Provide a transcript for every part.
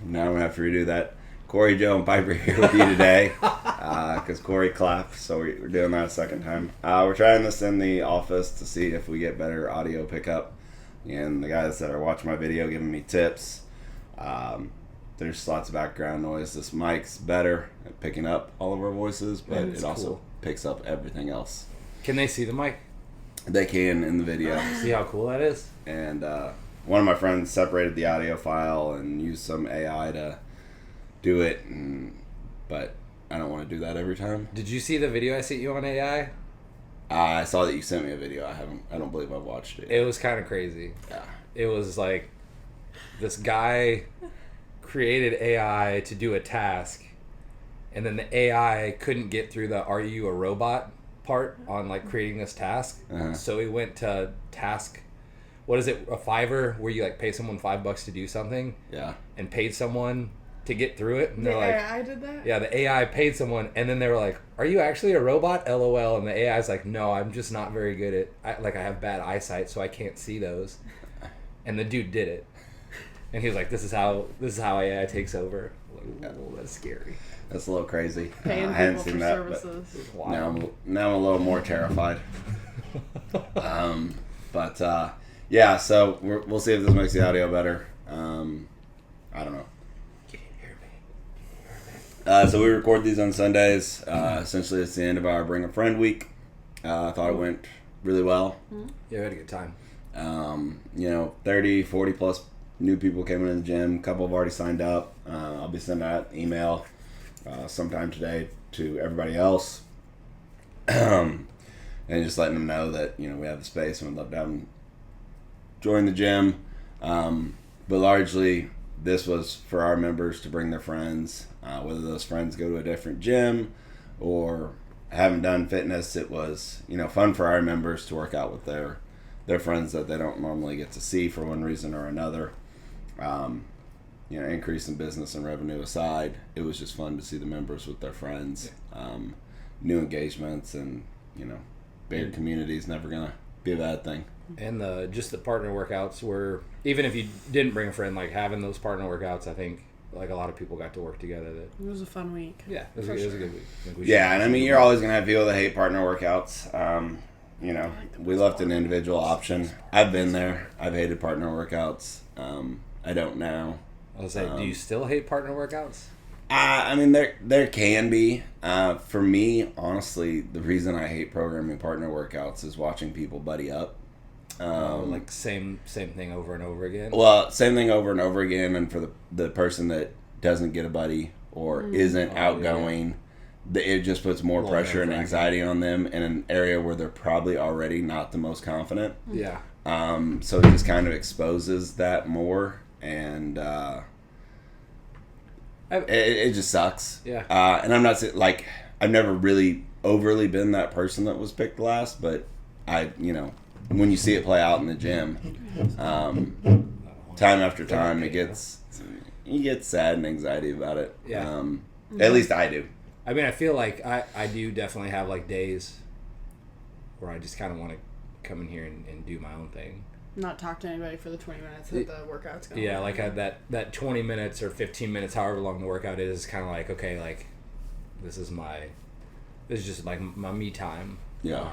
Now I'm going to have to redo that. Corey, Joe, and Piper here with you today because Corey clapped, so we're doing that a second time. We're trying this in the office to see if we get better audio pickup. And the guys that are watching my video giving me tips. There's lots of background noise. This mic's better at picking up all of our voices, but it also picks up everything else. Can they see the mic? They can in the video. See how cool that is? And one of my friends separated the audio file and used some AI to do it, but I don't want to do that every time. Did you see the video I sent you on AI? I saw that you sent me a video. I don't believe I've watched it. It was kind of crazy. Yeah. It was like this guy created AI to do a task, and then the AI couldn't get through the "Are you a robot?" part on like creating this task. So he went to task. What is it? A Fiverr where you like pay someone $5 to do something. Yeah. And paid someone to get through it. And the they're like, AI did that? Yeah, the AI paid someone, and then they were like, "Are you actually a robot?" LOL. And the AI's like, "No, I'm just not very good at I have bad eyesight, so I can't see those." And the dude did it, and he was like, "This is how AI takes over." Like, oh, that's scary. That's a little crazy. Paying I hadn't people seen for that, services. but now I'm a little more terrified. Yeah, so we'll see if this makes the audio better. I don't know. So we record these on Sundays. Essentially, it's the end of our Bring a Friend week. I thought it went really well. Yeah, we had a good time. 30, 40 plus new people came in the gym. A couple have already signed up. I'll be sending out an email sometime today to everybody else. And just letting them know that, we have the space and we'd love to have them join the gym. But largely, this was for our members to bring their friends. Whether those friends go to a different gym or haven't done fitness, it was, fun for our members to work out with their friends that they don't normally get to see for one reason or another. Increase in business and revenue aside, it was just fun to see the members with their friends. New engagements and, bigger community is never going to be a bad thing. And the partner workouts were, even if you didn't bring a friend, like having those partner workouts, I think like a lot of people got to work together. It was a fun week. Yeah, it was a good week. And I mean, you're always going to have people that hate partner workouts. We left an individual option. I've been there. I've hated partner workouts. I don't now. I was like, do you still hate partner workouts? I mean, there can be. For me, honestly, the reason I hate programming partner workouts is watching people buddy up. Like same thing over and over again? Well, same thing over and over again, and for the person that doesn't get a buddy or isn't outgoing, it just puts more pressure and anxiety on them in an area where they're probably already not the most confident. Yeah. So it just kind of exposes that more, and it just sucks. Yeah. And I'm not like, I've never really overly been that person that was picked last, but when you see it play out in the gym, time after time, you get sad and anxiety about it. Yeah. At least I do. I mean, I feel like I do definitely have like days where I just kind of want to come in here and do my own thing. Not talk to anybody for the 20 minutes that the workout's going. Yeah, like that 20 minutes or 15 minutes, however long the workout is, kind of like, okay, like this is just like my me time. Yeah.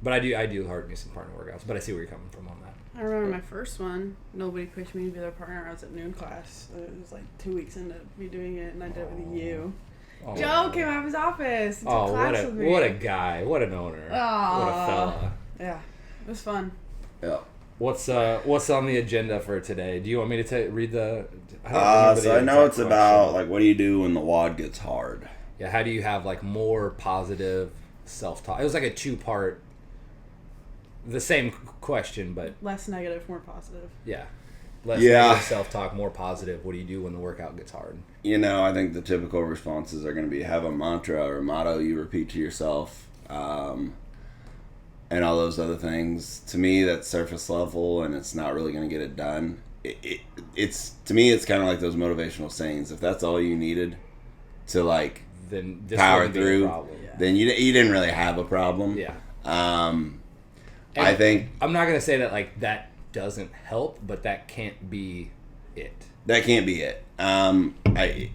But I do heart me some partner workouts, but I see where you're coming from on that. I remember my first one, nobody picked me to be their partner. I was at noon class. It was like 2 weeks into me doing it, and I did it with you. Oh, Joe came out of his office. What a guy. What an owner. Aww. What a fella. Yeah, it was fun. Yeah. What's on the agenda for today? Do you want me to read the... So I know it's about, like, what do you do when the WOD gets hard? Yeah, how do you have, like, more positive self-talk? It was like a two-part... The same question, but... Less negative, more positive. Yeah. Less negative self-talk, more positive. What do you do when the workout gets hard? I think the typical responses are going to be have a mantra or a motto you repeat to yourself, and all those other things. To me, that's surface level, and it's not really going to get it done. It's to me, it's kind of like those motivational sayings. If that's all you needed to like then power through, then you didn't really have a problem. Yeah. I think I'm not going to say that like that doesn't help, but that can't be it. That can't be it.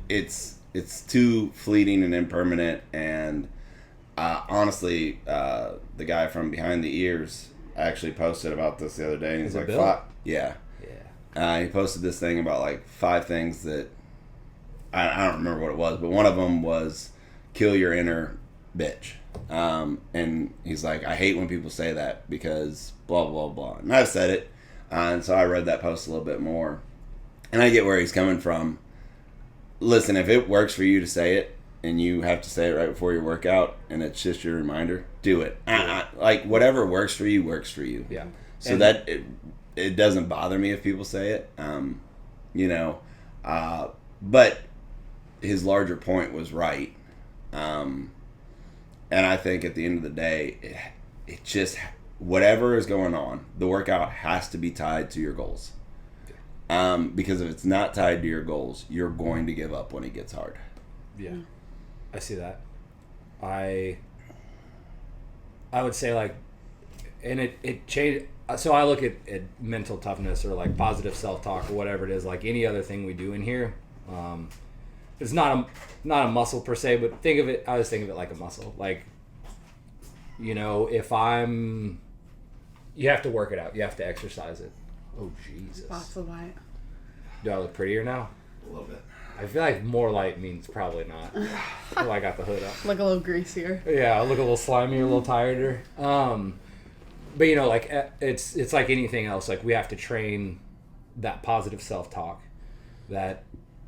It's too fleeting and impermanent. And honestly, the guy from Behind the Ears actually posted about this the other day. And he's like, Bill? Yeah. He posted this thing about like 5 things that I don't remember what it was, but one of them was kill your inner bitch. And he's like, I hate when people say that because blah, blah, blah. And I've said it. And so I read that post a little bit more. And I get where he's coming from. Listen, if it works for you to say it, and you have to say it right before your workout, and it's just your reminder, do it. Like, whatever works for you, works for you. Yeah. So and that, it doesn't bother me if people say it. But his larger point was right. And I think at the end of the day, it just, whatever is going on, the workout has to be tied to your goals. Because if it's not tied to your goals, you're going to give up when it gets hard. Yeah, I see that. I would say, like, and it changed. So I look at mental toughness or like positive self-talk or whatever it is, like any other thing we do in here. It's not a muscle per se, but I always think of it like a muscle. Like, if you have to work it out. You have to exercise it. Oh, Jesus. Lots of light. Do I look prettier now? A little bit. I feel like more light means probably not. Oh, I got the hood up. Look a little greasier. Yeah, I look a little slimier, a little tireder. But like it's like anything else. Like we have to train that positive self-talk, that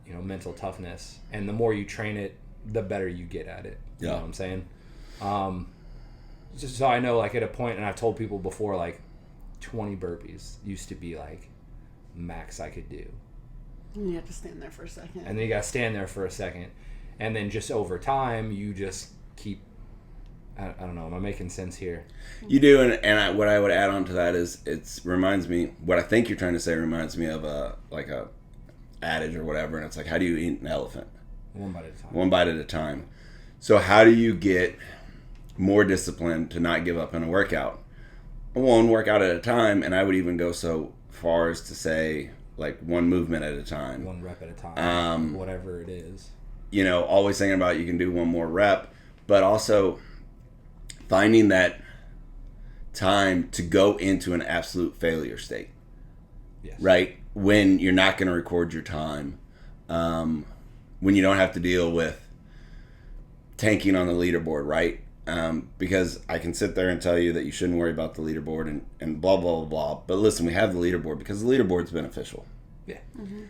mental toughness, and the more you train it, the better you get at it. You know what I'm saying? So I know, like, at a point, and I've told people before, like 20 burpees used to be like max I could do. And you have to stand there for a second. And then you got to stand there for a second. And then just over time, you just keep... I don't know. Am I making sense here? You do, and what I would add on to that is it reminds me... What I think you're trying to say reminds me of a adage or whatever, and it's like, how do you eat an elephant? One bite at a time. One bite at a time. So how do you get more disciplined to not give up in a workout? One workout at a time, and I would even go so far as to say, like, one movement at a time. One rep at a time. Whatever it is. Always thinking about you can do one more rep, but also finding that time to go into an absolute failure state. Yes. Right? When you're not going to record your time. When you don't have to deal with tanking on the leaderboard, right? Because I can sit there and tell you that you shouldn't worry about the leaderboard and blah, blah, blah, blah. But listen, we have the leaderboard because the leaderboard's beneficial. Yeah. Mm-hmm.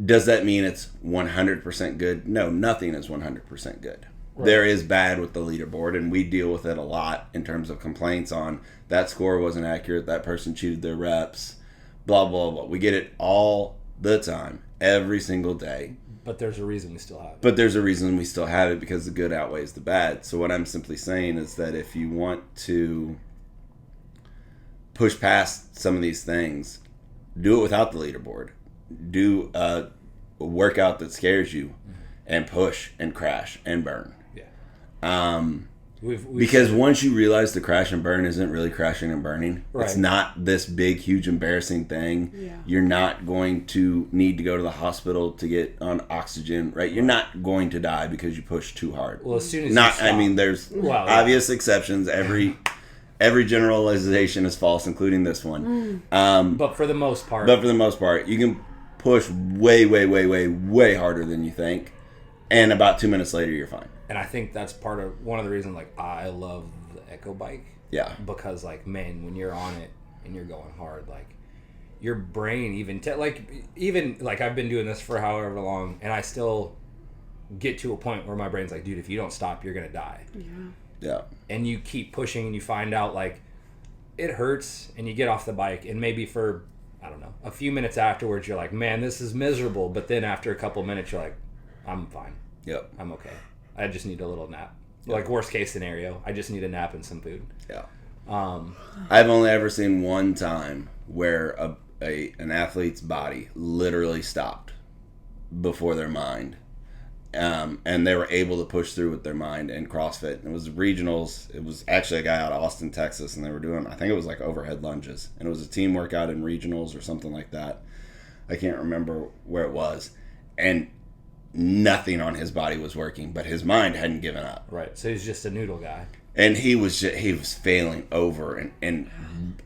Does that mean it's 100% good? No, nothing is 100% good. Right. There is bad with the leaderboard, and we deal with it a lot in terms of complaints on that score wasn't accurate, that person cheated their reps, blah, blah, blah. We get it all the time, every single day. But there's a reason we still have it. But there's a reason we still have it, because the good outweighs the bad. So what I'm simply saying is that if you want to push past some of these things, do it without the leaderboard. Do a workout that scares you, and push and crash and burn. Yeah. Because once you realize the crash and burn isn't really crashing and burning, right. It's not this big, huge, embarrassing thing. Yeah. You're not going to need to go to the hospital to get on oxygen, right? You're not going to die because you push too hard. Well, as soon as you stop. I mean, there's obvious exceptions. Every generalization is false, including this one. But for the most part, you can push way, way, way, way, way harder than you think, and about 2 minutes later, you're fine. And I think that's one of the reasons, like, I love the Echo bike. Yeah. Because, like, man, when you're on it and you're going hard, like, your brain even I've been doing this for however long, and I still get to a point where my brain's like, dude, if you don't stop, you're gonna die. Yeah. Yeah. And you keep pushing, and you find out, like, it hurts, and you get off the bike, and maybe for, I don't know, a few minutes afterwards, you're like, man, this is miserable. But then after a couple minutes, you're like, I'm fine. Yep. I'm okay. I just need a little nap. Like, worst case scenario, I just need a nap and some food. Yeah. I've only ever seen one time where an athlete's body literally stopped before their mind. And they were able to push through with their mind in CrossFit. It was regionals. It was actually a guy out of Austin, Texas, and they were doing, I think it was like overhead lunges. And it was a team workout in regionals or something like that. I can't remember where it was, and nothing on his body was working, but his mind hadn't given up. Right. So he's just a noodle guy. And he was failing over and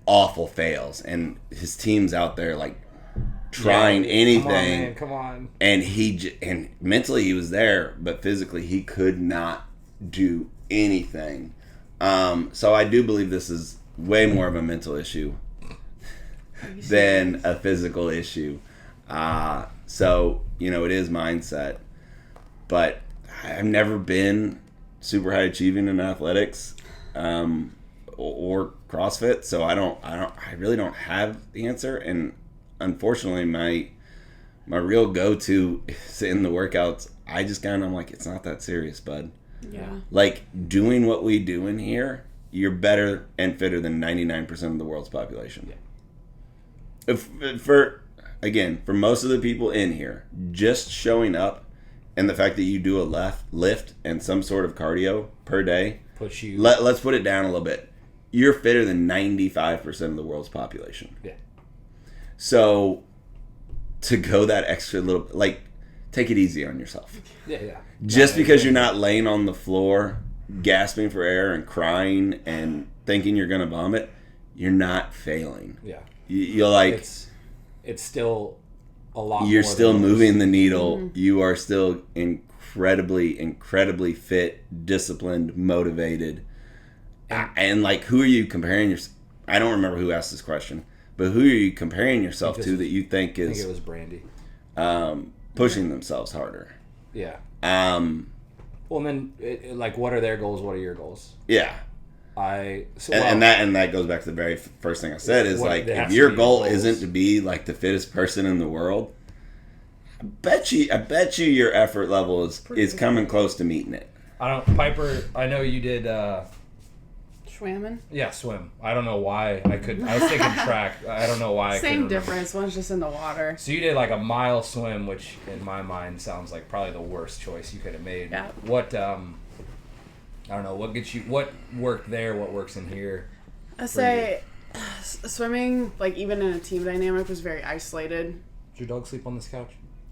awful fails, and his team's out there like trying anything. Come on. And and mentally he was there, but physically he could not do anything. So I do believe this is way more of a mental issue than a physical issue. So, it is mindset. But I've never been super high achieving in athletics or CrossFit, so I really don't have the answer. And unfortunately, my real go-to is in the workouts. I just I'm like, it's not that serious, bud. Yeah. Like, doing what we do in here, you're better and fitter than 99% of the world's population. Yeah. For most of the people in here, just showing up and the fact that you do a lift and some sort of cardio per day, push you. Let's put it down a little bit. You're fitter than 95% of the world's population. Yeah. So to go that extra little, like, take it easy on yourself. Yeah. Just because you're not laying on the floor, gasping for air and crying and thinking you're gonna vomit, you're not failing. Yeah. You're like, it's still a lot. You're more still than moving the needle. Mm-hmm. You are still incredibly fit, disciplined, motivated. And like, who are you comparing yourself? I don't remember who asked this question, but who are you comparing yourself to that you think is? I think it was Brandy. Pushing themselves harder. Yeah. Well, and then, what are their goals? What are your goals? Yeah. And that goes back to the very first thing I said is like, if your goal isn't to be like the fittest person in the world, I bet you your effort level is coming close to meeting it. Piper, I know you did Swimming? Yeah, swim. I don't know why I was thinking track. I don't know why. Same difference. One's just in the water. So you did like a mile swim, which in my mind sounds like probably the worst choice you could have made. Yeah. What I don't know. What worked there? What works in here? I say swimming, like even in a team dynamic, was very isolated. Did your dog sleep on this couch?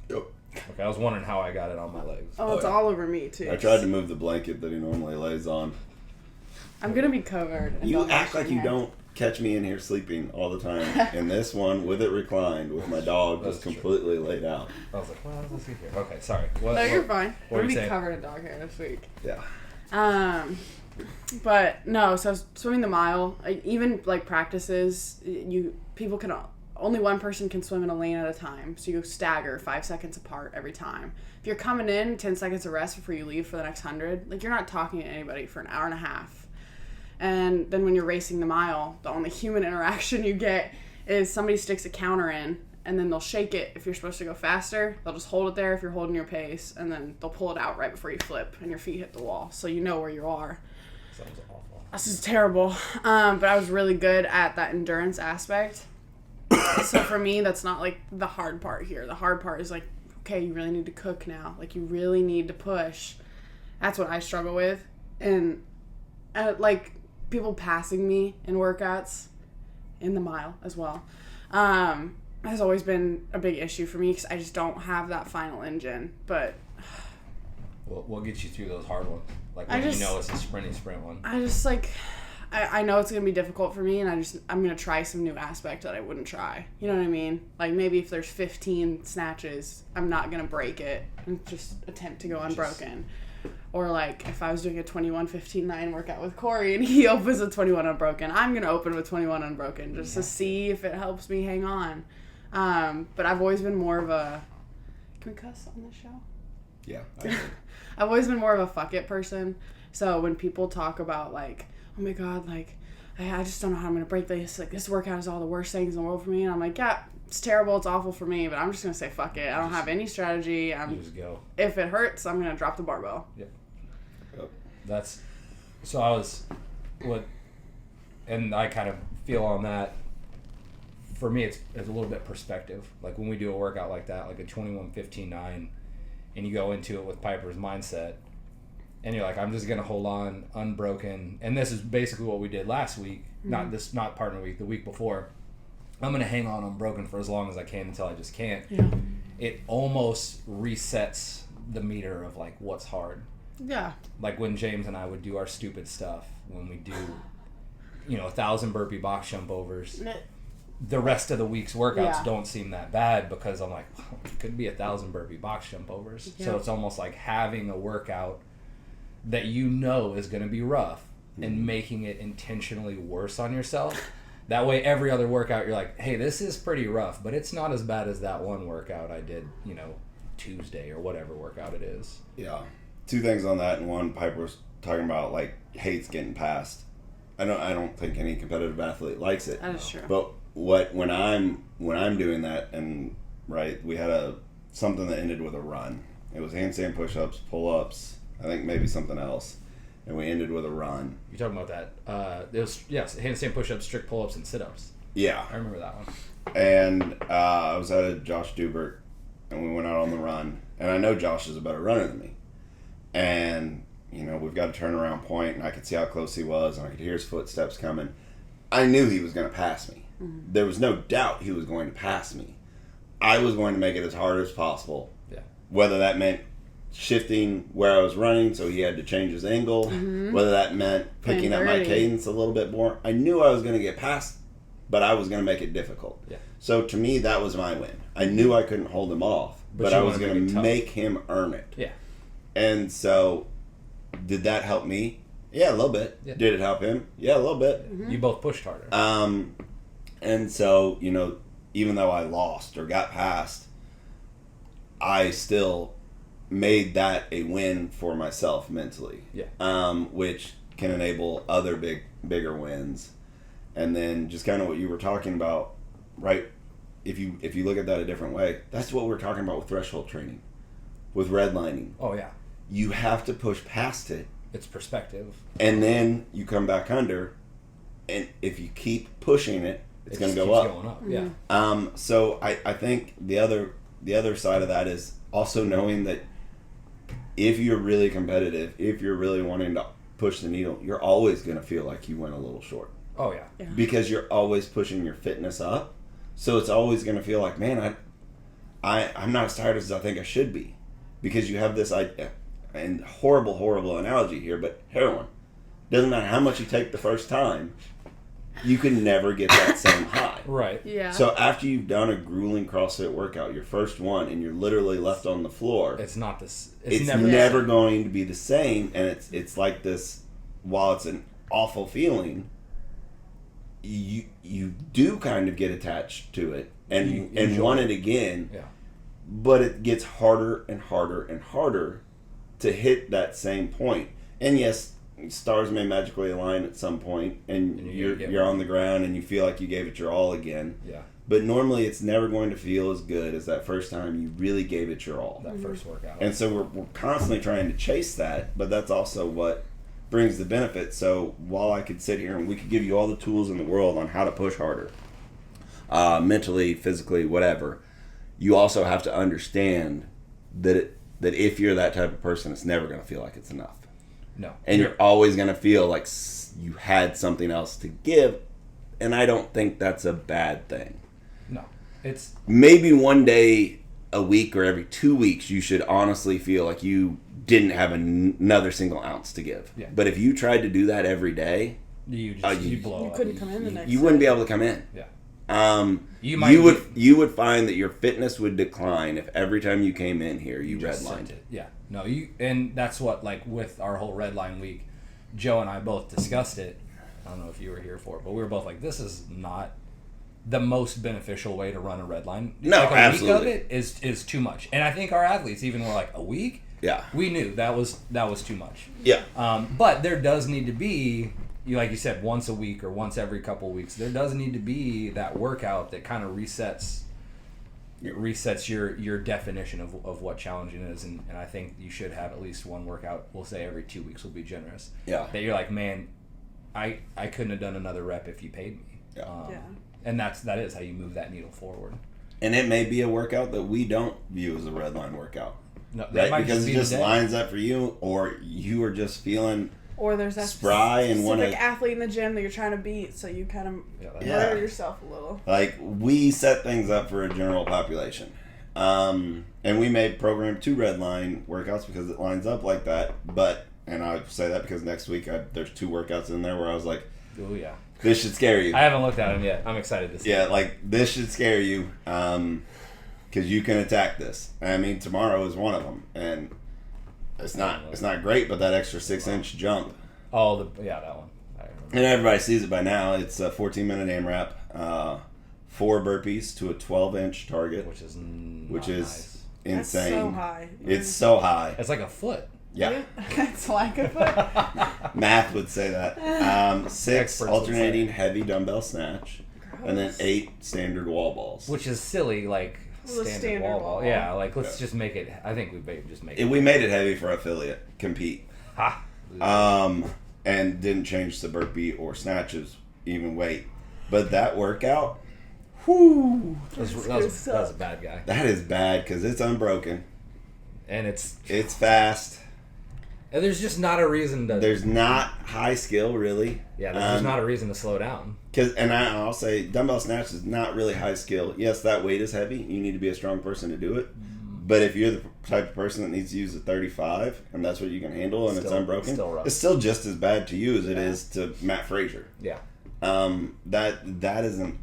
Yep. Okay, I was wondering how I got it on my legs. Oh, it's all over me too. I tried to move the blanket that he normally lays on. I'm gonna be covered. You act like you don't catch me in here sleeping all the time. And this one, with it reclined, with my dog just completely laid out. I was like, well, let's see here. Okay, sorry. You're fine. What I'm gonna are you be saying? covered in dog hair this week. Yeah. But no, so swimming the mile, even like practices, only one person can swim in a lane at a time. So you stagger 5 seconds apart every time. If you're coming in, 10 seconds of rest before you leave for the next 100, like you're not talking to anybody for an hour and a half. And then when you're racing the mile, the only human interaction you get is somebody sticks a counter in, and then they'll shake it if you're supposed to go faster. They'll just hold it there if you're holding your pace, and then they'll pull it out right before you flip and your feet hit the wall, so you know where you are. Sounds awful. This is terrible. But I was really good at that endurance aspect. So for me, that's not like the hard part here. The hard part is like, okay, you really need to cook now. Like, you really need to push. That's what I struggle with. And like people passing me in workouts, in the mile as well, has always been a big issue for me because I just don't have that final engine. But what gets you through those hard ones? Like when you know it's a sprint one. I just like, I know it's gonna be difficult for me, and I'm gonna try some new aspect that I wouldn't try. You know what I mean? Like maybe if there's 15 snatches, I'm not gonna break it and just attempt to go unbroken. Or like if I was doing a 21-15-9 workout with Corey and he opens a 21 unbroken, I'm gonna open with 21 unbroken just to see if it helps me hang on. But I've always been more of a, can we cuss on this show? Yeah. I've always been more of a fuck it person. So when people talk about like, oh my god, like I just don't know how I'm gonna break this. Like this workout is all the worst things in the world for me, and I'm like, yeah, it's terrible, it's awful for me, but I'm just gonna say fuck it. I don't have any strategy. You just go. If it hurts, I'm gonna drop the barbell. Yep. That's so I was and I kind of feel on that. For me, it's a little bit perspective. Like when we do a workout like that, like a 21-15-9, and you go into it with Piper's mindset, and you're like, I'm just gonna hold on unbroken. And this is basically what we did last week. Mm-hmm. Not partner week, the week before. I'm going to hang on unbroken for as long as I can until I just can't. Yeah. It almost resets the meter of like what's hard. Yeah. Like when James and I would do our stupid stuff, when we do, 1,000 burpee box jump overs, the rest of the week's workouts don't seem that bad because I'm like, well, it could be 1,000 burpee box jump overs. Yeah. So it's almost like having a workout that is going to be rough and making it intentionally worse on yourself. That way, every other workout, you're like, hey, this is pretty rough, but it's not as bad as that one workout I did, Tuesday or whatever workout it is. Yeah. 2 things on that. And one, Piper's talking about, like, hates getting passed. I don't think any competitive athlete likes it. That is true. But when I'm doing that, and, right, we had something that ended with a run. It was handstand push-ups, pull-ups, I think maybe something else. And we ended with a run. You're talking about that. It was, handstand push-ups, strict pull-ups, and sit-ups. Yeah. I remember that one. And I was at a Josh Dubert, and we went out on the run. And I know Josh is a better runner than me. And, we've got a turnaround point, and I could see how close he was, and I could hear his footsteps coming. I knew he was going to pass me. Mm-hmm. There was no doubt he was going to pass me. I was going to make it as hard as possible. Yeah. Whether that meant shifting where I was running so he had to change his angle, whether that meant picking up my cadence a little bit more. I knew I was going to get past, but I was going to make it difficult. Yeah. So to me, that was my win. I knew I couldn't hold him off, but I was going to make him earn it. Yeah. And so, did that help me? Yeah, a little bit. Yeah. Did it help him? Yeah, a little bit. Mm-hmm. You both pushed harder. And so, even though I lost or got past, I still made that a win for myself mentally. Yeah. Which can enable other bigger wins. And then just kind of what you were talking about, right? If you look at that a different way, that's what we're talking about with threshold training, with redlining. Oh yeah. You have to push past it. It's perspective. And then you come back under, and if you keep pushing it, it's going to go up. Going up. Yeah. So I think the other side of that is also knowing that if you're really competitive, if you're really wanting to push the needle, you're always going to feel like you went a little short. Oh yeah. Because you're always pushing your fitness up. So it's always going to feel like, man, I'm not as tired as I think I should be. Because you have this idea, and horrible analogy here, but heroin. Doesn't matter how much you take the first time, you can never get that same high. Right. Yeah. So after you've done a grueling CrossFit workout, your first one, and you're literally left on the floor, it's not this. It's never going to be the same, and it's like this. While it's an awful feeling, you do kind of get attached to it and want it again. Yeah. But it gets harder and harder and harder to hit that same point. And yes, stars may magically align at some point, and you're on the ground and you feel like you gave it your all again. Yeah. But normally it's never going to feel as good as that first time you really gave it your all. That first workout. And so we're constantly trying to chase that, but that's also what brings the benefit. So while I could sit here and we could give you all the tools in the world on how to push harder, mentally, physically, whatever, you also have to understand that if you're that type of person, it's never going to feel like it's enough. No. And you're always going to feel like you had something else to give, and I don't think that's a bad thing. No. It's maybe one day a week or every 2 weeks you should honestly feel like you didn't have another single ounce to give. Yeah. But if you tried to do that every day, you blow up. You couldn't come in the next day. You wouldn't be able to come in. Yeah. You would find that your fitness would decline if every time you came in here you redlined it. Yeah. No, and that's what, like, with our whole redline week, Joe and I both discussed it. I don't know if you were here for it, but we were both like, this is not the most beneficial way to run a redline. No, like, a absolutely. week of it is too much. And I think our athletes even were like, a week? Yeah. We knew that was too much. Yeah. But there does need to be, like you said, once a week or once every couple of weeks, there does need to be that workout that kind of resets your definition of what challenging is. And I think you should have at least one workout, we'll say every 2 weeks, will be generous. Yeah. That you're like, man, I couldn't have done another rep if you paid me. Yeah. And that is how you move that needle forward. And it may be a workout that we don't view as a redline workout. No, that right? might Because be it just the day. lines up for you, or you are just feeling Or there's that spry and want specific to athlete in the gym that you're trying to beat, so you kind of murder yourself a little. Like, we set things up for a general population. And we made program 2 red line workouts because it lines up like that. But, and I say that because next week there's 2 workouts in there where I was like, oh yeah, this should scare you. I haven't looked at them yet. I'm excited to see. Yeah, like, this should scare you because you can attack this. I mean, tomorrow is one of them, and it's not great, but that extra 6-inch jump. Oh, that one. I remember. And everybody sees it by now. It's a 14-minute AMRAP, 4 burpees to a 12-inch target, which is nice. Insane. That's so high. It's so high. It's like a foot. Yeah. It's like a foot. Math would say that. 6 Experts alternating heavy dumbbell snatch, and then 8 standard wall balls. Which is silly, like standard wall ball. Yeah, like let's just make it. I think we just make it. We made it heavy for affiliate compete. Ha. And didn't change the burpee or snatches even weight. But that workout, whoo, That was a bad guy. that is bad because it's unbroken. And it's fast. and there's just not a reason to. There's not high skill really. Yeah, there's just not a reason to slow down. I'll say dumbbell snatch is not really high skill. Yes, that weight is heavy. You need to be a strong person to do it. But if you're the type of person that needs to use a 35 and that's what you can handle and it's unbroken, it's still just as bad to you as it is to Matt Frazier. Yeah. That is an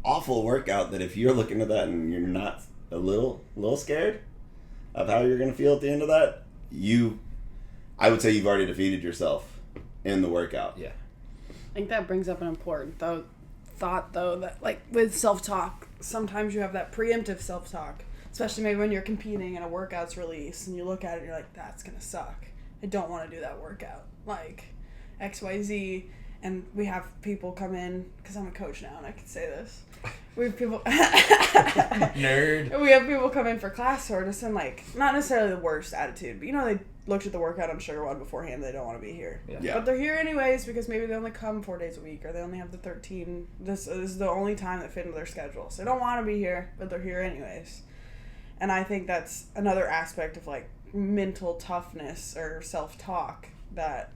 awful workout that if you're looking at that and you're not a little scared of how you're going to feel at the end of that, I would say you've already defeated yourself in the workout. Yeah. I think that brings up an important thought, though, that like with self-talk, sometimes you have that preemptive self-talk, especially maybe when you're competing and a workout's released and you look at it and you're like, that's going to suck. I don't want to do that workout. Like XYZ. And we have people come in, because I'm a coach now and I can say this. We have people... Nerd. We have people come in for class who are just in, like, not necessarily the worst attitude, but they looked at the workout on Sugar WOD beforehand, they don't want to be here. Yeah. But they're here anyways because maybe they only come 4 days a week or they only have the 13. This is the only time that fit into their schedule. So they don't want to be here, but they're here anyways. And I think that's another aspect of, like, mental toughness or self-talk that...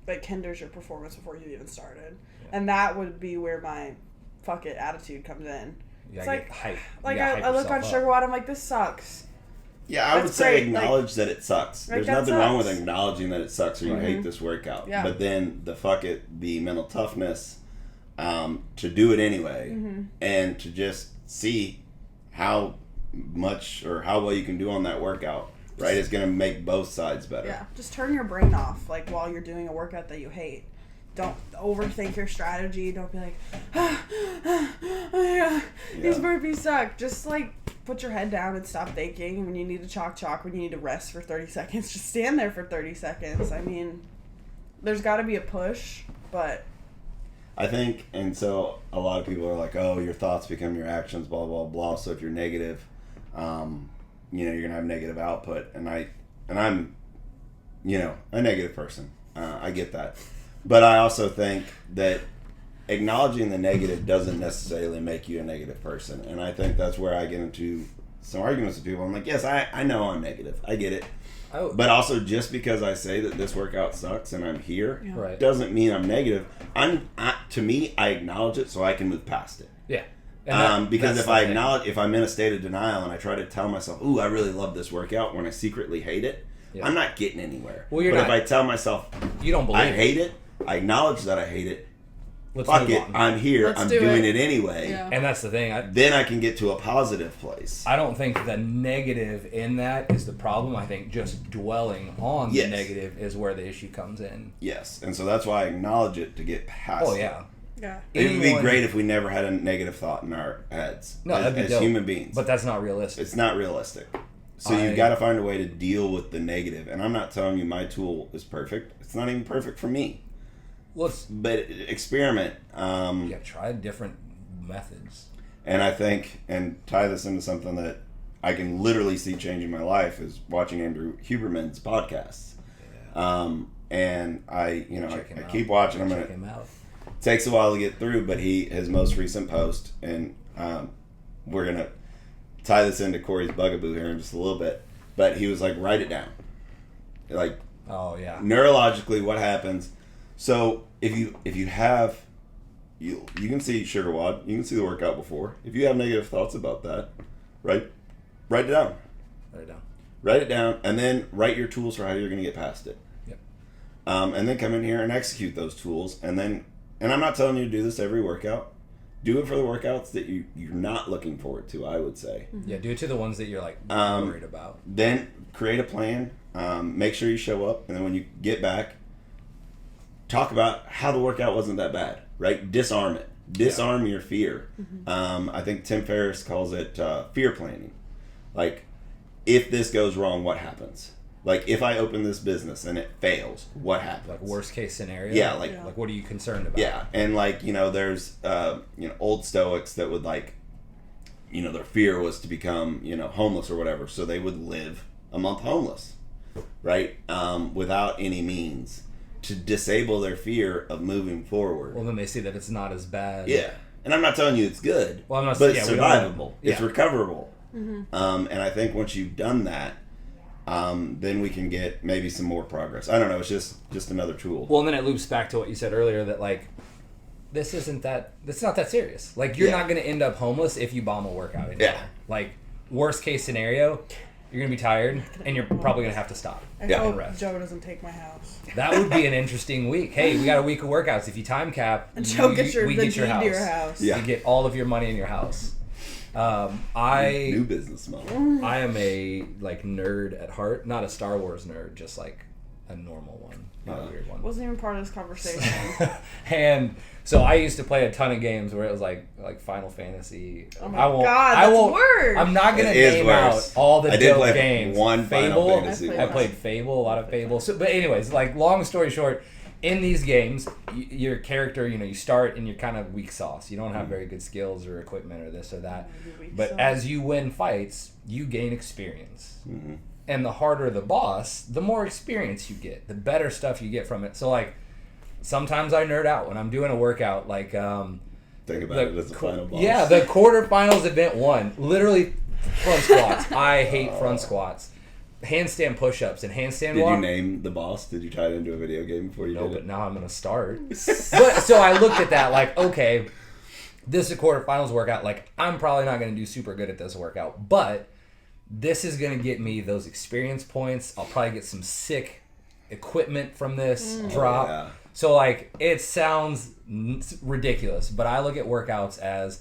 like hinders your performance before you even started. Yeah. And that would be where my fuck it attitude comes in. It's like hype. Like I look on Sugar WOD, I'm like, this sucks. Yeah, I would say acknowledge that it sucks. There's nothing wrong with acknowledging that it sucks or you hate this workout. Yeah. But then the mental toughness to do it anyway and to just see how much or how well you can do on that workout. Right, it's going to make both sides better. Yeah, just turn your brain off, like, while you're doing a workout that you hate. Don't overthink your strategy. Don't be like, these burpees suck. Just, like, put your head down and stop thinking. When you need to chalk, when you need to rest for 30 seconds, just stand there for 30 seconds. I mean, there's got to be a push, but... I think, and so a lot of people are like, oh, your thoughts become your actions, blah, blah, blah. So if you're negative... you're going to have negative output. And I'm, a negative person. I get that. But I also think that acknowledging the negative doesn't necessarily make you a negative person. And I think that's where I get into some arguments with people. I'm like, yes, I know I'm negative. I get it. Oh. But also just because I say that this workout sucks and I'm here doesn't mean I'm negative. To me, I acknowledge it so I can move past it. Yeah. Because if I'm in a state of denial and I try to tell myself, ooh, I really love this workout when I secretly hate it, I'm not getting anywhere. Well, if I tell myself, you don't believe I hate it, I acknowledge that I hate it, fuck it, I'm here, I'm doing it anyway. Yeah. And that's the thing. Then I can get to a positive place. I don't think the negative in that is the problem. I think just dwelling on the negative is where the issue comes in. Yes, and so that's why I acknowledge it to get past it. Yeah. It would be great if we never had a negative thought in our heads as human beings. But that's not realistic. It's not realistic. So you've got to find a way to deal with the negative. And I'm not telling you my tool is perfect. It's not even perfect for me. But experiment. Try different methods. And I think, and tie this into something that I can literally see changing my life, is watching Andrew Huberman's podcasts. Yeah. And I keep watching him. Check him out. Takes a while to get through, but his most recent post, and we're gonna tie this into Corey's bugaboo here in just a little bit, but he was like, write it down, like Oh yeah. Neurologically, what happens? So if you have you can see sugar WOD, you can see the workout before. If you have negative thoughts about that, write it down. Write it down, and then write your tools for how you're going to get past it. Yep. And then come in here and execute those tools, and I'm not telling you to do this every workout. Do it for the workouts that you're not looking forward to, I would say. Mm-hmm. Yeah, do it to the ones that you're like worried about. Then create a plan. Make sure you show up, and then when you get back, talk about how the workout wasn't that bad, right? Disarm it. Disarm your fear. Mm-hmm. I think Tim Ferriss calls it fear planning. Like, if this goes wrong, what happens? Like, if I open this business and it fails, what happens? Like, worst case scenario? Yeah, like what are you concerned about? Yeah, and like, there's, old Stoics that would like, their fear was to become, homeless or whatever, so they would live a month homeless, right? Without any means to disable their fear of moving forward. Well, then they see that it's not as bad. Yeah, and I'm not telling you it's good, well, I'm not, but it's survivable. Yeah. It's recoverable. Mm-hmm. And I think once you've done that, then we can get maybe some more progress. I don't know. It's just another tool. Well, and then it loops back to what you said earlier that like, it's not that serious. Like, you're not going to end up homeless if you bomb a workout anymore. Yeah. Like, worst case scenario, you're going to be tired and you're probably going to have to stop. I Yeah. hope rest. Joe doesn't take my house. That would be an interesting week. Hey, we got a week of workouts. If you time cap, And Joe gets we get your house. to your house. Yeah. You get all of your money in your house. New business model. I am a like nerd at heart, not a Star Wars nerd, just like a normal one, not a weird one. Wasn't even part of this conversation. And so I used to play a ton of games where it was like Final Fantasy. Oh my God, that's worse. I'm not gonna It is name worse. out all the I did dope play games. one Final Fable. Fantasy I I once. played Fable, a lot of Fable. So, but anyways, like long story short, in these games, your character, you start and you're kind of weak sauce. You don't have very good skills or equipment or this or that. But as you win fights, you gain experience. Mm-hmm. And the harder the boss, the more experience you get, the better stuff you get from it. So like, sometimes I nerd out when I'm doing a workout. Like, Think about it as a final boss. yeah, the quarterfinals event 1, literally front squats. I hate front squats. Handstand push-ups and handstand Did walk. you name the boss? Did you tie it into a video game before you No, did but it? now I'm gonna start. But so I looked at that like, okay, this is a quarterfinals workout. Like, I'm probably not gonna do super good at this workout, but this is gonna get me those experience points. I'll probably get some sick equipment from this drop. Yeah. So like, it sounds ridiculous, but I look at workouts as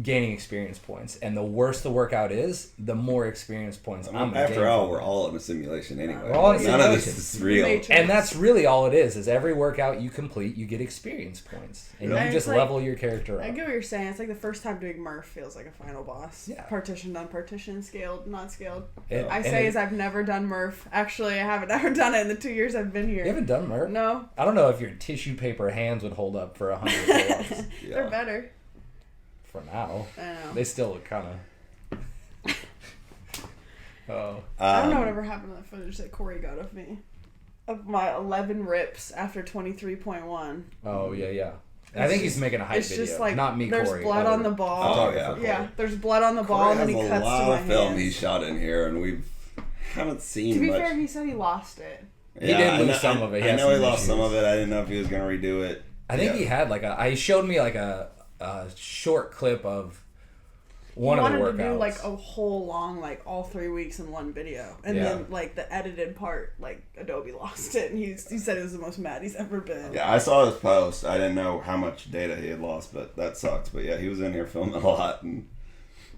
gaining experience points, and the worse the workout is, the more experience points I'm gonna After gain all, from we're it. all in a simulation anyway. We're all in a None of this simulation. is real. Matrix. And that's really all it is every workout you complete, you get experience points. And Yeah. you And just it's like- level your character up. I get what you're saying. It's like the first time doing Murph feels like a final boss. Yeah. Partition, unpartitioned, scaled, not scaled. It- I and say it- as I've never done Murph. Actually, I haven't ever done it in the 2 years I've been here. You haven't done Merc? No. I don't know if your tissue paper hands would hold up for 100 pull-ups. Yeah. They're better. For now. I know. They still look kind of... Oh. I don't know whatever happened to that footage that Corey got of me. Of my 11 rips after 23.1. Oh, yeah. I think he's making a hype It's video. just like, Not me, there's Corey. blood other on the ball. Oh, yeah. photographer Yeah, Corey. there's blood on the ball, Corey and then has he a cuts to lot my of film hands. he shot in here, and we haven't seen To be much. fair, he said he lost it. He did lose some of it. He I had know he some lost some issues. of it. I didn't know if he was going to redo it. I think he had like he showed me like a short clip of one he of the wanted workouts. to do like a whole long, like all 3 weeks in one video, and Yeah. then like the edited part, like Adobe lost it, and he said it was the most mad he's ever been. Yeah, I saw his post. I didn't know how much data he had lost, but that sucks. But yeah, he was in here filming a lot, and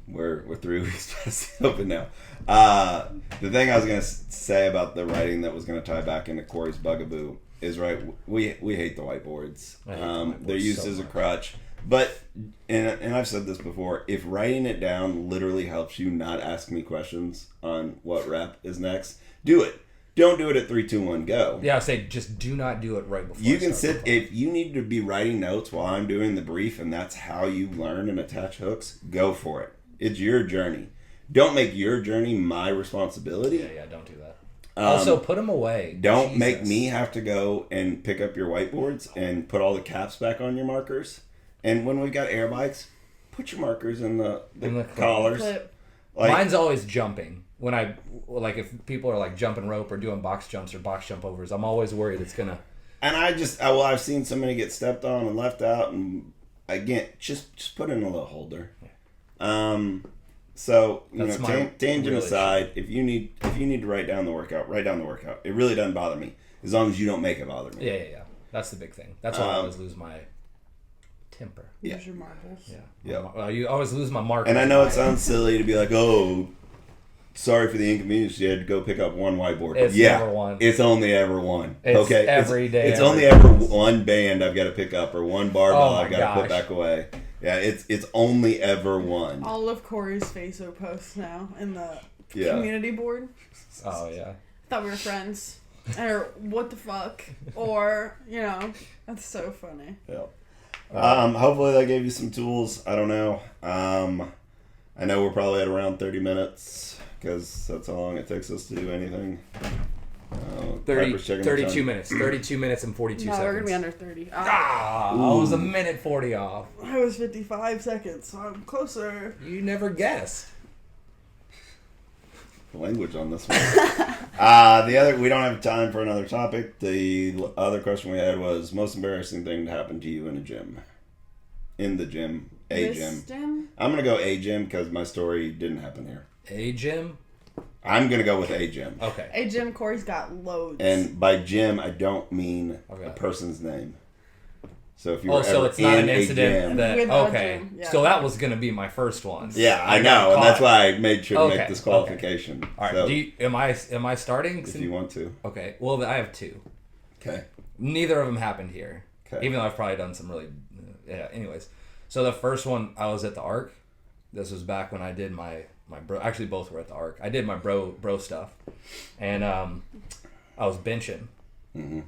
we're 3 weeks past the open now. The thing I was gonna say about the writing that was gonna tie back into Corey's bugaboo is right. We hate the whiteboards. I hate the whiteboards They're used so as a much. crutch. But and I've said this before. If writing it down literally helps you not ask me questions on what rep is next, do it. Don't do it at 3, 2, 1, go. Yeah, I say just do not do it right before You I can start sit the if you need to be writing notes while I'm doing the brief, and that's how you learn and attach hooks. Go for it. It's your journey. Don't make your journey my responsibility. Yeah, don't do that. Also, put them away. Don't make Jesus. me have to go and pick up your whiteboards and put all the caps back on your markers. And when we've got air bikes, put your markers in the In the clip. collars. Clip. Like, Mine's always jumping. when I like if people are like jumping rope or doing box jumps or box jump overs, I'm always worried it's gonna. And I've seen so many get stepped on and left out, and again, just put in a little holder. So tangent aside, if you need to write down the workout, write down the workout. It really doesn't bother me as long as you don't make it bother me. Yeah. That's the big thing. That's why I always lose my temper. Lose your marbles. Yeah. You always lose my marker. And I know it sounds silly to be like, oh, sorry for the inconvenience. You had to go pick up one whiteboard. It's never one. It's only ever one. It's okay, every day. It's only ever one band I've got to pick up or one barbell I've got to put back away. Yeah, it's only ever one. All of Corey's Facebook posts now in the community board. Oh yeah. Thought we were friends. Or what the fuck? Or that's so funny. Yeah. Hopefully that gave you some tools. I don't know. I know we're probably at around 30 minutes because that's how long it takes us to do anything. 32 minutes. 32 minutes and 42 seconds. No, we're going to be under 30. I was a minute 40 off. I was 55 seconds, so I'm closer. You never guessed. Language on this one. We don't have time for another topic. The other question we had was most embarrassing thing to happen to you in a gym. In the gym. Gym. I'm going to go a gym because my story didn't happen here. A gym? I'm going to go with a gym. Okay. A gym, Corey's got loads. And by gym, I don't mean a person's name. So if you were so it's not an incident Gym. Yeah. So that was going to be my first one. Yeah, I know, and that's why I made sure to make this qualification. All right. So, am I starting? If you want to. Okay. Well, I have two. Okay. Neither of them happened here. Okay. Even though I've probably done some really. Yeah. Anyways, so the first one I was at the Arc. This was back when I did my bro. Actually, both were at the Arc. I did my bro stuff, and I was benching. Mm-hmm.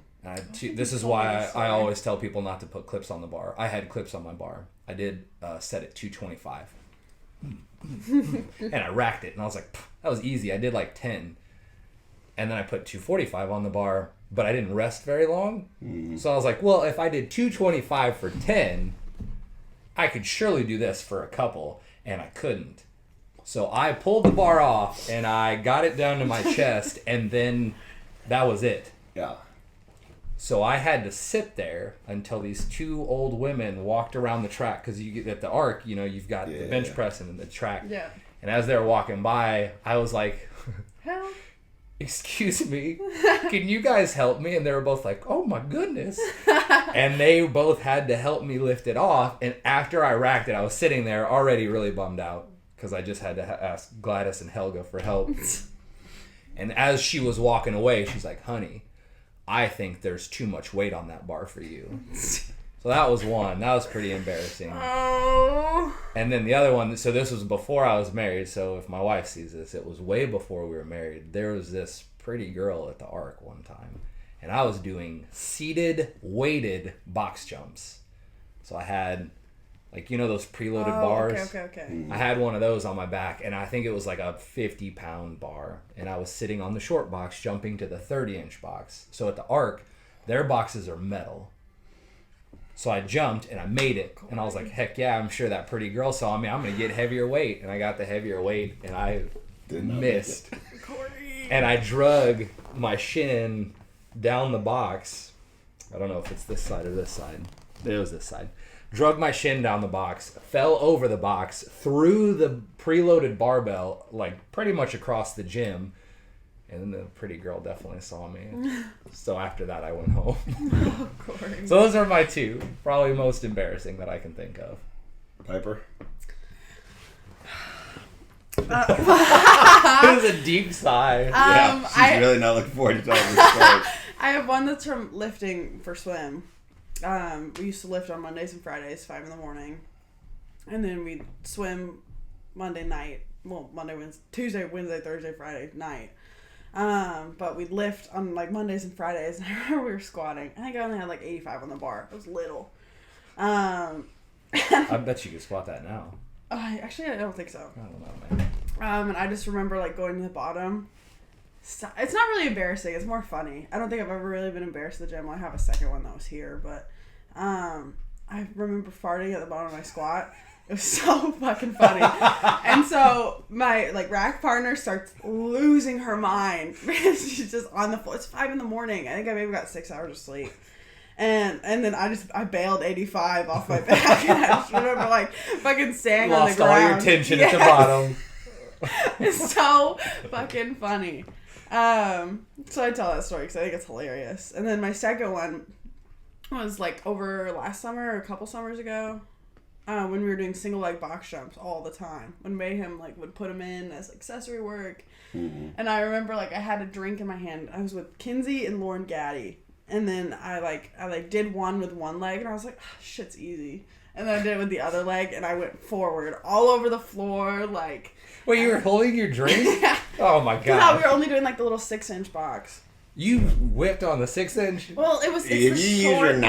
This is why I always tell people not to put clips on the bar. I had clips on my bar. I did set it 225. And I racked it. And I was like, that was easy. I did like 10. And then I put 245 on the bar. But I didn't rest very long. So I was like, well, if I did 225 for 10, I could surely do this for a couple. And I couldn't. So I pulled the bar off. And I got it down to my chest. And then that was it. Yeah. So I had to sit there until these two old women walked around the track because you get at the Arc, you've got the bench press and the track. Yeah. And as they were walking by, I was like, "Help! Excuse me, can you guys help me?" And they were both like, "Oh my goodness!" And they both had to help me lift it off. And after I racked it, I was sitting there already really bummed out because I just had to ask Gladys and Helga for help. And as she was walking away, she's like, "Honey, I think there's too much weight on that bar for you." So that was one. That was pretty embarrassing. Oh. And then the other one, so this was before I was married, so if my wife sees this, it was way before we were married. There was this pretty girl at the Arc one time, and I was doing seated, weighted box jumps. So I had, those preloaded bars? Okay. I had one of those on my back, and I think it was like a 50-pound bar. And I was sitting on the short box, jumping to the 30-inch box. So at the Arc, their boxes are metal. So I jumped, and I made it. And I was like, heck yeah, I'm sure that pretty girl saw me. I'm going to get heavier weight. And I got the heavier weight, and I missed. And I drug my shin down the box. I don't know if it's this side or this side. It was this side. Drug my shin down the box, fell over the box, threw the preloaded barbell, pretty much across the gym. And then the pretty girl definitely saw me. So after that, I went home. Oh, Corey. So those are my two. Probably most embarrassing that I can think of. Piper? It was a deep sigh. She's really not looking forward to telling this story. I have one that's from lifting for swim. We used to lift on Mondays and Fridays, 5 in the morning. And then we'd swim Monday night. Well, Tuesday, Wednesday, Thursday, Friday night. But we'd lift on Mondays and Fridays. And I remember we were squatting. I think I only had 85 on the bar. It was little. I bet you could squat that now. Actually, I don't think so. I don't know, man. And I just remember going to the bottom. It's not really embarrassing. It's more funny. I don't think I've ever really been embarrassed at the gym. I have a second one that was here, but I remember farting at the bottom of my squat, It was so fucking funny. And so my like rack partner starts losing her mind. She's just on the floor. It's 5 a.m. I think I maybe got 6 hours of sleep. And then I bailed 85 off my back. And I just remember like fucking staying on the ground. Lost all your tension at the bottom. It's so fucking funny. So I tell that story because I think it's hilarious. And then my second one was like over last summer or a couple summers ago. When we were doing single leg box jumps all the time. When Mayhem like would put them in as accessory work. Mm-hmm. And I remember like I had a drink in my hand. I was with Kinsey and Lauren Gaddy. And then I did one with one leg and I was like, oh, shit's easy. And then I did it with the other leg and I went forward all over the floor like. Wait, you were holding your drink? Yeah. Oh my god. No, we were only doing like the little 6-inch box. You whipped on the 6-inch? Well, it's if you use your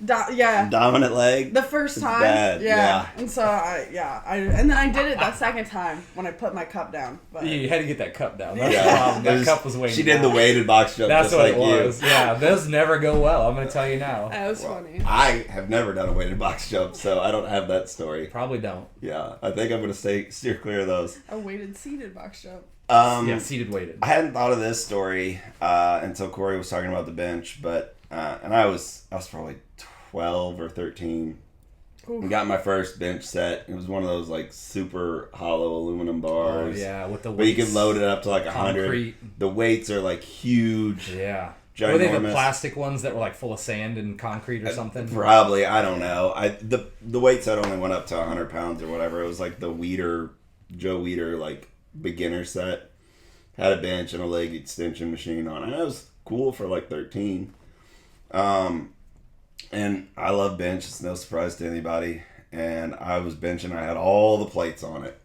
dominant leg, the first time, bad. yeah. And so and then I did it that second time when I put my cup down. But you had to get that cup down. That's the problem. That cup was weighing. She did the weighted box jump. That's just what like it was. Yeah, those never go well. I'm going to tell you now. That was funny. I have never done a weighted box jump, so I don't have that story. Probably don't. Yeah, I think I'm going to steer clear of those. A weighted seated box jump. Yeah, seated weighted. I hadn't thought of this story until Corey was talking about the bench, but and I was probably 12 or 13. And got my first bench set. It was one of those like super hollow aluminum bars. Oh yeah, with the weights. But you could load it up to like 100. The weights are like huge. Yeah. Ginormous. Were they the plastic ones that were like full of sand and concrete or something? Probably. I don't know. The weight set only went up to 100 pounds or whatever. It was like the Joe Weider like beginner set. Had a bench and a leg extension machine on it. It was cool for like 13. And I love bench. It's no surprise to anybody. And I was benching. I had all the plates on it.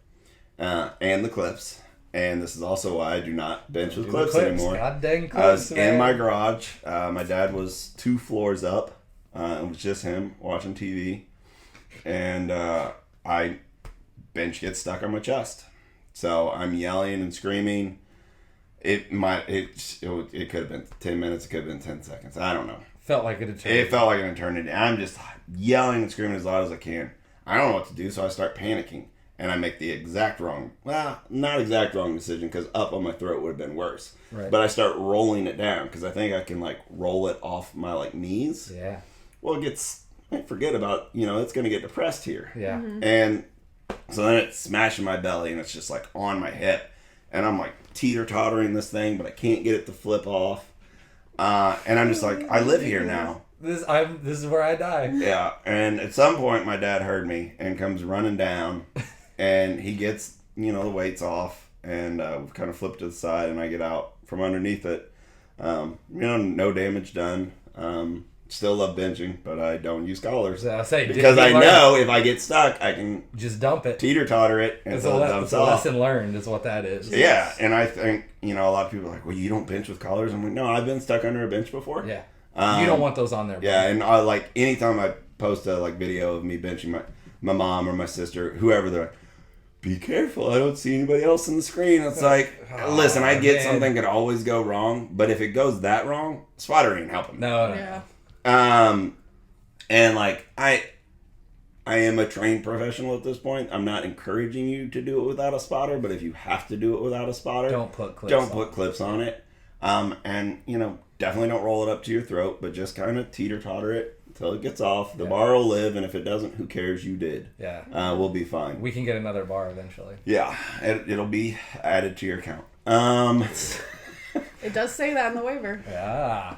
And the clips. And this is also why I do not bench with clips anymore. God dang clips, I was man. in my garage. My dad was 2 floors up. It was just him watching TV. And bench gets stuck on my chest. So I'm yelling and screaming. It could have been 10 minutes. It could have been 10 seconds. I don't know. Felt like an eternity. It felt like an eternity. I'm just yelling and screaming as loud as I can. I don't know what to do, so I start panicking. And I make the not exact wrong decision, because up on my throat would have been worse. Right. But I start rolling it down, because I think I can like roll it off my like knees. Yeah. Well, I forget about, it's going to get depressed here. Yeah. Mm-hmm. And so then it's smashing my belly, and it's just like on my hip. And I'm like teeter-tottering this thing, but I can't get it to flip off. And I'm just like, I live here now. This is where I die. Yeah. And at some point, my dad heard me and comes running down, and he gets, the weights off, and we kind of flip to the side, and I get out from underneath it. No damage done. Still love benching, but I don't use collars. Because I know if I get stuck, I can just dump it, teeter-totter it, and it's a lesson learned is what that is. Yeah, and I think, a lot of people are like, well, you don't bench with collars? I'm like, no, I've been stuck under a bench before. Yeah. You don't want those on there. Yeah, and I like, anytime I post a video of me benching my mom or my sister, whoever, they're like, be careful, I don't see anybody else on the screen. It's like, listen, I get something could always go wrong, but if it goes that wrong, spotter ain't helping. No. Yeah. And like I am a trained professional at this point. I'm not encouraging you to do it without a spotter, but if you have to do it without a spotter, don't put clips on it. And definitely don't roll it up to your throat, but just kind of teeter-totter it until it gets off. The bar will live, and if it doesn't, who cares? You did. Yeah. We'll be fine. We can get another bar eventually. Yeah, it'll be added to your count. It does say that in the waiver. Yeah.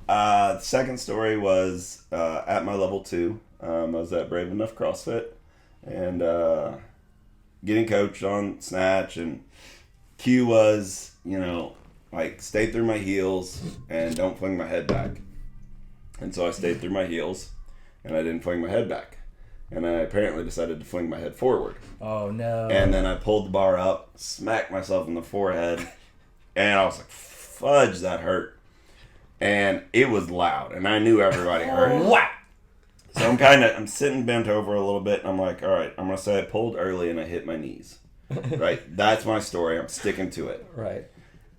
The second story was at my level 2. I was at Brave Enough CrossFit and getting coached on snatch, and Q was, stay through my heels and don't fling my head back. And so I stayed through my heels and I didn't fling my head back. And I apparently decided to fling my head forward. Oh no. And then I pulled the bar up, smacked myself in the forehead, and I was like, fudge, that hurt. And it was loud, and I knew everybody heard it. Wow. So I'm sitting bent over a little bit, and I'm like, all right, I'm going to say I pulled early and I hit my knees. Right? That's my story. I'm sticking to it. Right.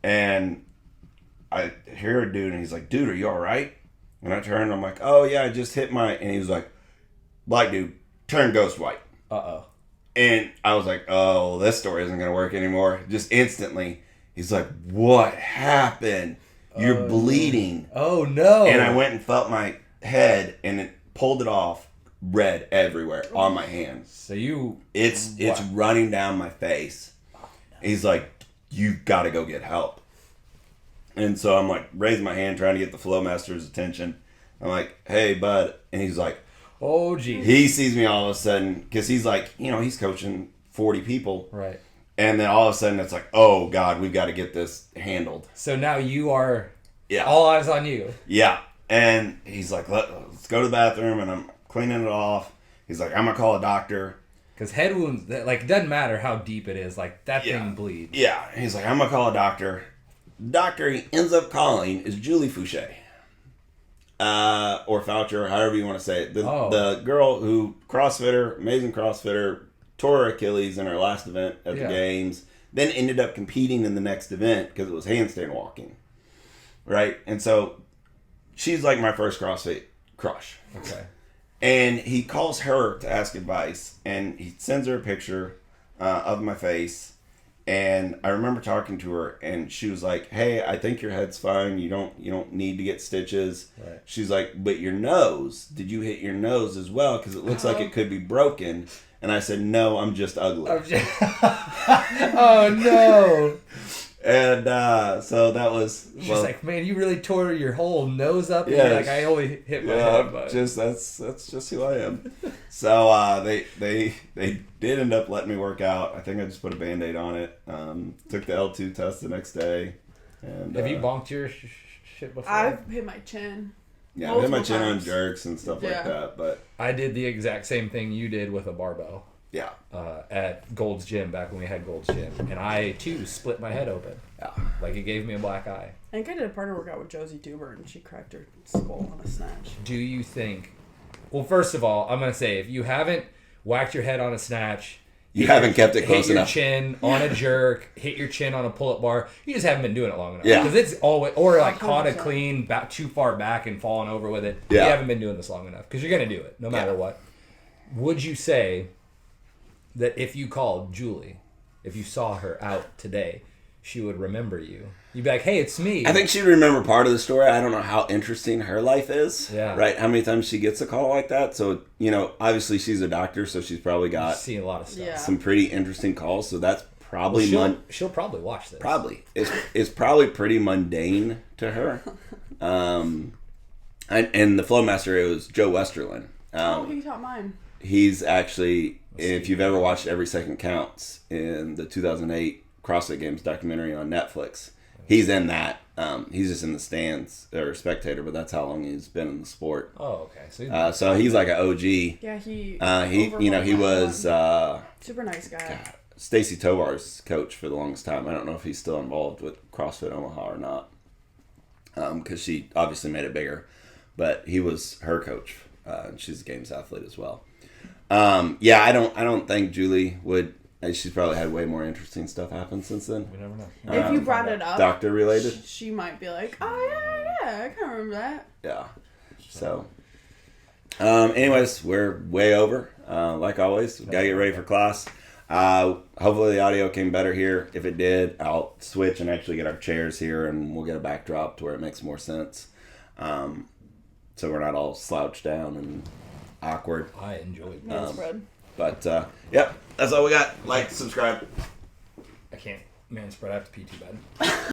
And I hear a dude, and he's like, dude, are you all right? And I turn, and I'm like, oh, yeah, I just hit my... And he was like, black dude, turned ghost white. Uh-oh. And I was like, oh, this story isn't going to work anymore. Just instantly, he's like, what happened? You're bleeding. Oh, no. And I went and felt my head, and it pulled it off, red everywhere on my hands. So you... It's running down my face. He's like, you've got to go get help. And so I'm like, raising my hand, trying to get the flow master's attention. I'm like, hey, bud. And he's like, oh, geez. He sees me all of a sudden, because he's like, he's coaching 40 people. Right. And then all of a sudden it's like, oh, God, we've got to get this handled. So now you are all eyes on you. Yeah. And he's like, let's go to the bathroom, and I'm cleaning it off. He's like, I'm going to call a doctor. Because head wounds, it doesn't matter how deep it is. Like, that thing bleeds. Yeah. He's like, I'm going to call a doctor. Doctor he ends up calling is Julie Fouché. Or Foucher, however you want to say it. The girl who, CrossFitter, amazing CrossFitter, tore her Achilles in her last event at the games, then ended up competing in the next event because it was handstand walking. Right? And so she's like my first CrossFit crush. Okay. And he calls her to ask advice, and he sends her a picture of my face. And I remember talking to her, and she was like, hey, I think your head's fine. You don't need to get stitches. Right. She's like, but your nose, did you hit your nose as well? Because it looks like it could be broken. And I said, no, I'm just ugly. Oh, no. And so that was... She's like, man, you really tore your whole nose up. Yeah, and like, I only hit my head. But... that's just who I am. So they did end up letting me work out. I think I just put a Band-Aid on it. Took the L2 test the next day. And have you bonked your shit before? I've hit my chin. Yeah, I hit my chin on jerks and stuff like that. But I did the exact same thing you did with a barbell. Yeah. At Gold's Gym, back when we had Gold's Gym. And I, too, split my head open. Yeah. Like, it gave me a black eye. I think I did a partner workout with Josie Duber, and she cracked her skull on a snatch. Do you think... Well, first of all, I'm going to say, if you haven't whacked your head on a snatch... You haven't kept it close enough. Hit your chin on a jerk, hit your chin on a pull-up bar. You just haven't been doing it long enough. Yeah. Because it's always... Or, like, 100%. caught it clean, back, too far back and fallen over with it. Yeah. You haven't been doing this long enough. Because you're going to do it, no matter what. Would you say... that if you called Julie, if you saw her out today, she would remember you? You'd be like, hey, it's me. I think she'd remember part of the story. I don't know how interesting her life is. Yeah. Right? How many times she gets a call like that. So, obviously she's a doctor, so she's probably got She's seen a lot of stuff. some pretty interesting calls. So that's probably... she'll probably watch this. Probably. It's probably pretty mundane to her. And the flow master, it was Joe Westerlin. He taught mine. He's actually... If you've ever watched Every Second Counts in the 2008 CrossFit Games documentary on Netflix, he's in that. He's just in the stands or spectator, but that's how long he's been in the sport. Oh, okay. So he's like an OG. Yeah, he was super nice guy. Stacy Tovar's coach for the longest time. I don't know if he's still involved with CrossFit Omaha or not, because she obviously made it bigger. But he was her coach, and she's a games athlete as well. I don't think Julie would. She's probably had way more interesting stuff happen since then. We never know. If you brought it up, doctor related, she might be like, "Oh yeah, I can't remember that." Yeah. So, anyways, we're way over. Like always, we gotta get ready for class. Hopefully the audio came better here. If it did, I'll switch and actually get our chairs here, and we'll get a backdrop to where it makes more sense. So we're not all slouched down and awkward. I enjoyed that. Man spread. But that's all we got. Like, subscribe. I can't man spread. I have to pee too bad.